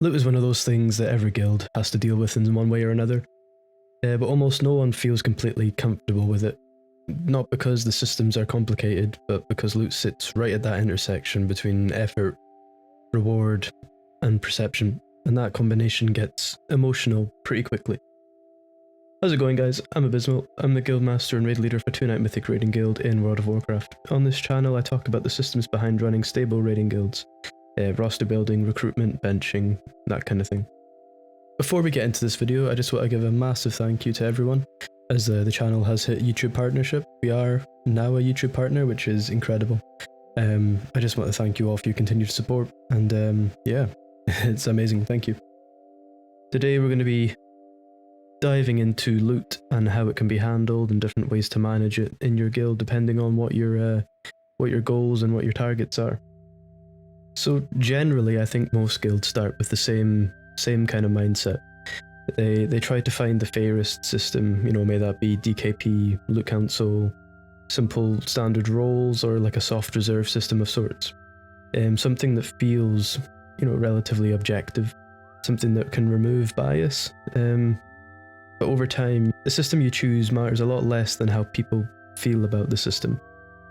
Loot is one of those things that every guild has to deal with in one way or another, but almost no one feels completely comfortable with it. Not because the systems are complicated, but because loot sits right at that intersection between effort, reward, and perception, and that combination gets emotional pretty quickly. How's it going, guys? I'm Abysmal. I'm the guildmaster and raid leader for 2-Night Mythic raiding guild in World of Warcraft. On this channel I talk about the systems behind running stable raiding guilds. Roster building, recruitment, benching, that kind of thing. Before we get into this video, I just want to give a massive thank you to everyone, as the channel has hit YouTube partnership. We are now a YouTube partner, which is incredible. I just want to thank you all for your continued support, and yeah, it's amazing, thank you. Today we're going to be diving into loot and how it can be handled and different ways to manage it in your guild depending on what your goals and what your targets are. So generally I think most guilds start with the same kind of mindset. They try to find the fairest system, you know, may that be DKP, loot council, simple standard roles, or like a soft reserve system of sorts. Something that feels, you know, relatively objective, something that can remove bias. But over time, the system you choose matters a lot less than how people feel about the system.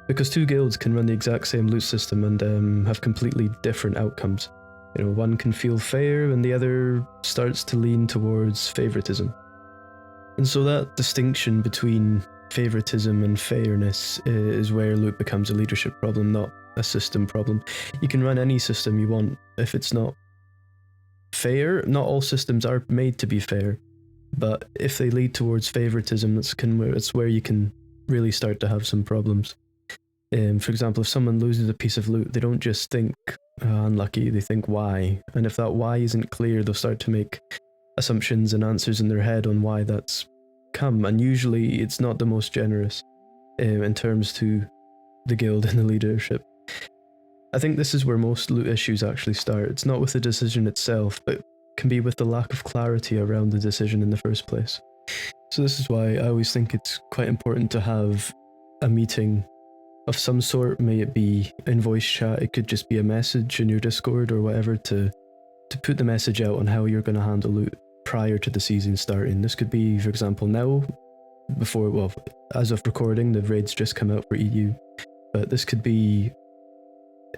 Because two guilds can run the exact same loot system and have completely different outcomes. You know, one can feel fair and the other starts to lean towards favoritism. And so that distinction between favoritism and fairness is where loot becomes a leadership problem, not a system problem. You can run any system you want. If it's not fair, not all systems are made to be fair. But if they lead towards favoritism, it's where you can really start to have some problems. For example, if someone loses a piece of loot, they don't just think, unlucky, they think why. And if that why isn't clear, they'll start to make assumptions and answers in their head on why that's come. And usually it's not the most generous in terms to the guild and the leadership. I think this is where most loot issues actually start. It's not with the decision itself, but can be with the lack of clarity around the decision in the first place. So this is why I always think it's quite important to have a meeting of some sort, may it be in voice chat, it could just be a message in your Discord or whatever, to put the message out on how you're going to handle loot prior to the season starting. This could be, for example, now, well, as of recording, the raids just come out for EU, but this could be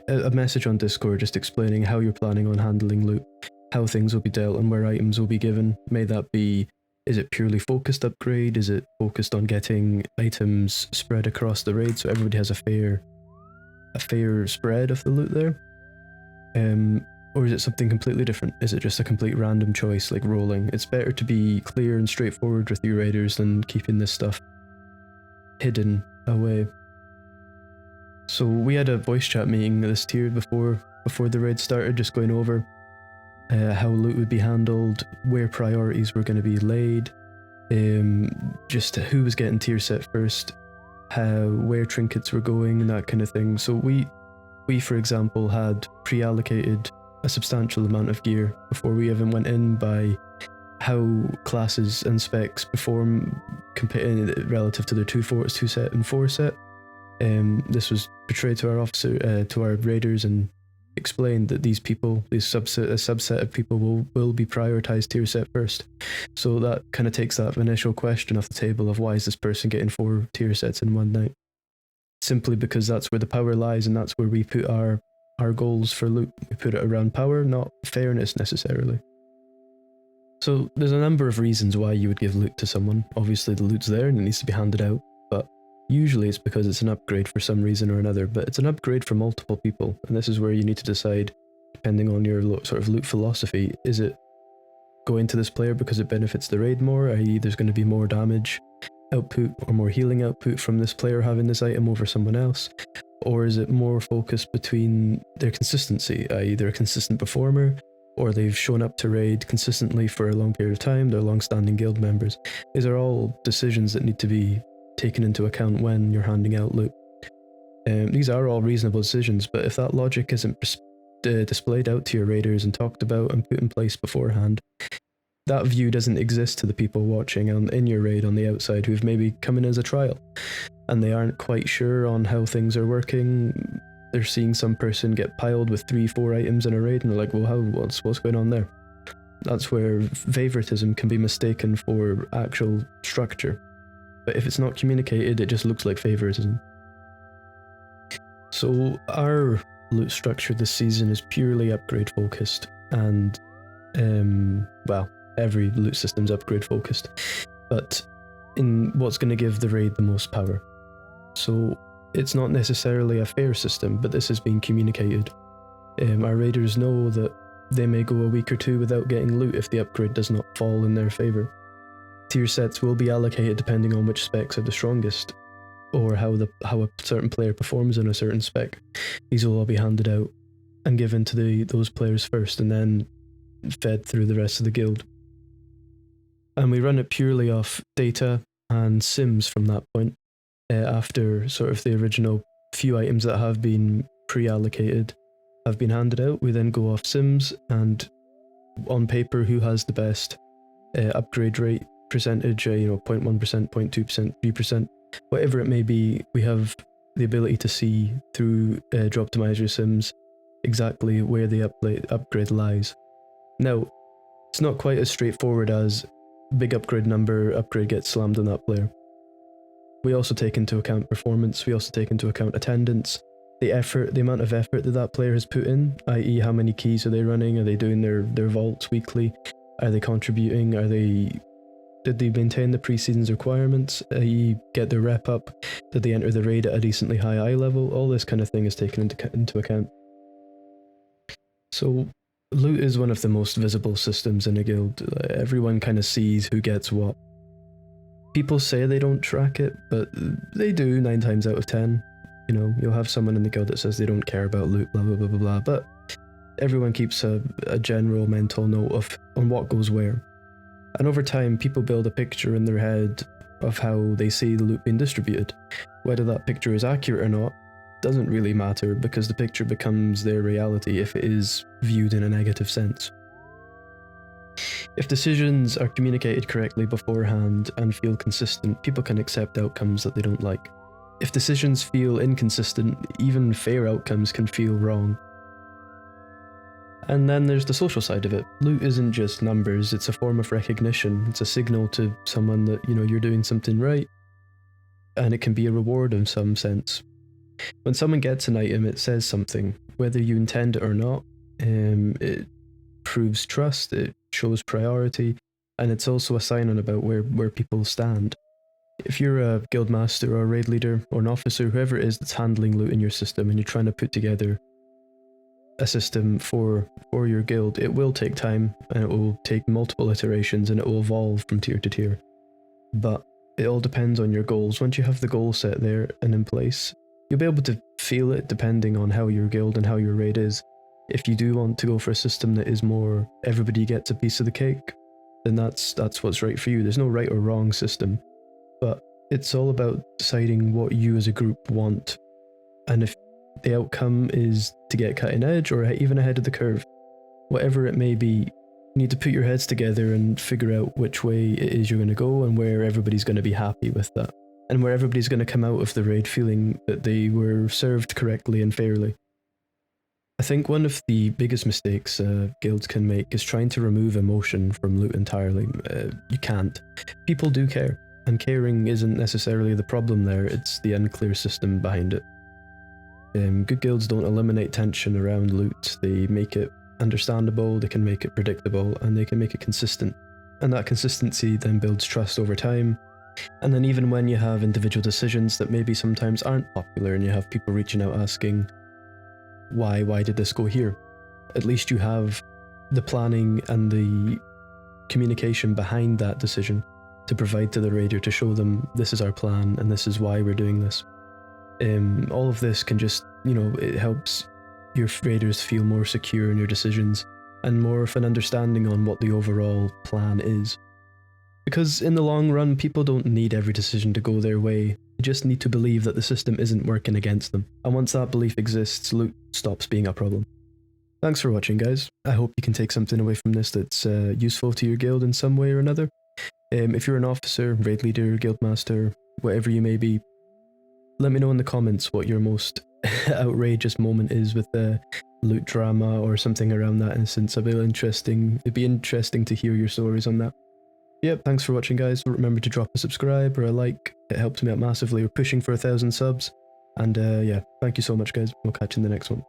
a message on Discord just explaining how you're planning on handling loot, how things will be dealt and where items will be given. May that be, is it purely focused upgrade? Is it focused on getting items spread across the raid so everybody has a fair spread of the loot there? Or is it something completely different? Is it just a complete random choice like rolling? It's better to be clear and straightforward with your raiders than keeping this stuff hidden away. So we had a voice chat meeting this tier before the raid started, just going over how loot would be handled, where priorities were going to be laid, just who was getting tier set first, where trinkets were going, and that kind of thing. So we for example had pre-allocated a substantial amount of gear before we even went in by how classes and specs perform relative to their 2 set and 4 set. This was portrayed to our raiders, and explained that these people, a subset of people will be prioritized tier set first. So that kind of takes that initial question off the table of why is this person getting 4 tier sets in one night? Simply because that's where the power lies, and that's where we put our goals for loot. We put it around power, not fairness necessarily. So there's a number of reasons why you would give loot to someone. Obviously the loot's there and it needs to be handed out, but usually it's because it's an upgrade for some reason or another, but it's an upgrade for multiple people, and this is where you need to decide, depending on your sort of loot philosophy, is it going to this player because it benefits the raid more, i.e. there's going to be more damage output or more healing output from this player having this item over someone else, or is it more focused between their consistency, i.e. they're a consistent performer, or they've shown up to raid consistently for a long period of time, they're long-standing guild members. These are all decisions that need to be taken into account when you're handing out loot. These are all reasonable decisions, but if that logic isn't displayed out to your raiders and talked about and put in place beforehand, that view doesn't exist to the people watching in your raid on the outside who've maybe come in as a trial and they aren't quite sure on how things are working. They're seeing some person get piled with 3-4 items in a raid and they're like, well, what's going on there? That's where favoritism can be mistaken for actual structure. But if it's not communicated, it just looks like favoritism. So our loot structure this season is purely upgrade focused, and well, every loot system's upgrade focused, but in what's going to give the raid the most power. So it's not necessarily a fair system, but this is being communicated. Our raiders know that they may go a week or two without getting loot if the upgrade does not fall in their favour. Tier sets will be allocated depending on which specs are the strongest, or how a certain player performs in a certain spec. These will all be handed out and given to those players first, and then fed through the rest of the guild. And we run it purely off data and sims from that point. After sort of the original few items that have been pre-allocated have been handed out, we then go off sims and on paper who has the best upgrade rate percentage, 0.1%, 0.2%, 3%, whatever it may be. We have the ability to see through Droptimizer sims exactly where the upgrade lies. Now, it's not quite as straightforward as big upgrade number, upgrade gets slammed on that player. We also take into account performance, we also take into account attendance, the effort, the amount of effort that player has put in, i.e. how many keys are they running, are they doing their vaults weekly, are they contributing, did they maintain the pre-season's requirements, i.e. get their rep up, did they enter the raid at a decently high eye level, all this kind of thing is taken into account. So loot is one of the most visible systems in a guild. Everyone kind of sees who gets what. People say they don't track it, but they do 9 times out of 10. You'll have someone in the guild that says they don't care about loot, blah blah blah blah blah, but everyone keeps a general mental note on what goes where. And over time, people build a picture in their head of how they see the loot being distributed. Whether that picture is accurate or not doesn't really matter, because the picture becomes their reality if it is viewed in a negative sense. If decisions are communicated correctly beforehand and feel consistent, people can accept outcomes that they don't like. If decisions feel inconsistent, even fair outcomes can feel wrong. And then there's the social side of it. Loot isn't just numbers, it's a form of recognition. It's a signal to someone that, you're doing something right, and it can be a reward in some sense. When someone gets an item, it says something, whether you intend it or not. It proves trust, it shows priority, and it's also a sign on about where people stand. If you're a guild master or a raid leader or an officer, whoever it is that's handling loot in your system, and you're trying to put together a system for your guild, it will take time, and it will take multiple iterations, and it will evolve from tier to tier. But it all depends on your goals. Once you have the goal set there and in place, you'll be able to feel it depending on how your guild and how your raid is. If you do want to go for a system that is more everybody gets a piece of the cake, then that's what's right for you. There's no right or wrong system, but it's all about deciding what you as a group want, and if the outcome is to get cutting edge or even ahead of the curve, whatever it may be, you need to put your heads together and figure out which way it is you're going to go and where everybody's going to be happy with that, and where everybody's going to come out of the raid feeling that they were served correctly and fairly. I think one of the biggest mistakes guilds can make is trying to remove emotion from loot entirely. You can't. People do care, and caring isn't necessarily the problem there, it's the unclear system behind it. Good guilds don't eliminate tension around loot, they make it understandable, they can make it predictable, and they can make it consistent. And that consistency then builds trust over time. And then even when you have individual decisions that maybe sometimes aren't popular, and you have people reaching out asking, why did this go here? At least you have the planning and the communication behind that decision to provide to the raider, to show them this is our plan and this is why we're doing this. All of this can just, it helps your raiders feel more secure in your decisions and more of an understanding on what the overall plan is. Because in the long run, people don't need every decision to go their way. They just need to believe that the system isn't working against them. And once that belief exists, loot stops being a problem. Thanks for watching, guys. I hope you can take something away from this that's useful to your guild in some way or another. If you're an officer, raid leader, guild master, whatever you may be, let me know in the comments what your most outrageous moment is with loot drama or something around that instance. It'd be interesting to hear your stories on that. Yep, thanks for watching, guys. Remember to drop a subscribe or a like. It helps me out massively. We're pushing for 1,000 subs. And yeah, thank you so much, guys. We'll catch you in the next one.